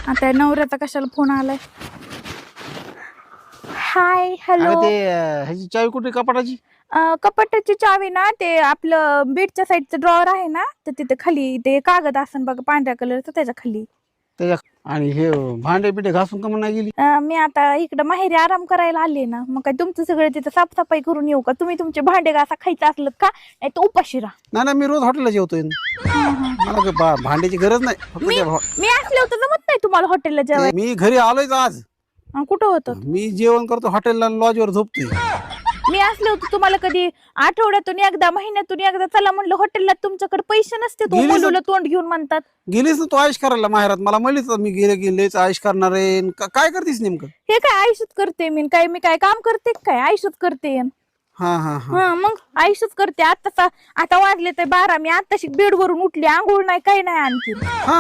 आता नवऱ्याचा कशाला फोन आलाय? Hi hello. ते ह्याची चावी कुठे कपाटाची? कपाटाची चावी ना ते आपलं बेडच्या साईडचं ड्रॉवर आहे ना, तर तिथे खाली ते कागद असन बघा पांढऱ्या कलरचं, त्याच्या खाली. त्याच्या आणि हे भांडे बिंडे घासून का म्हणून नाही गेली? मी आता इकडं माहेरी आराम करायला आले ना, मग काय तुमचं सगळं तिथं साफसफाई करून येऊ का? तुम्ही तुमचे भांडे घासा खायचं असलं का, नाही तर उपाशी राहा. नाही मी रोज हॉटेलला जेवतोय. मला भांड्याची गरज नाही. फक्त मी असले होतं जमत नाही तुम्हाला हॉटेलला जेवायला. मी घरी आलोय आज. कुठं होतं? मी जेवण करतो हॉटेलला, लॉजवर झोपतोय. मी असले होते तुम्हाला कधी आठवड्यातून एकदा महिन्यातून एकदा चला म्हणलं हॉटेलला, तुमच्याकडे पैसे नसते तो मुलीला तोंड घेऊन म्हणतात. गेलीस ना तू आयुष करायला माहेरात? मला म्हणलीच मी गेलेच आयुष करणार आहे. काय करतेस नेमकं? हे काय आयुष्यात करते मी काय काम करते काय? आयुष्यात करते. हा हा हा मग आयुष्यात करते. आता वाजले तर 12, मी आताशी बेड वरून उठली, आंघोळ नाही काही नाही आणखी. हा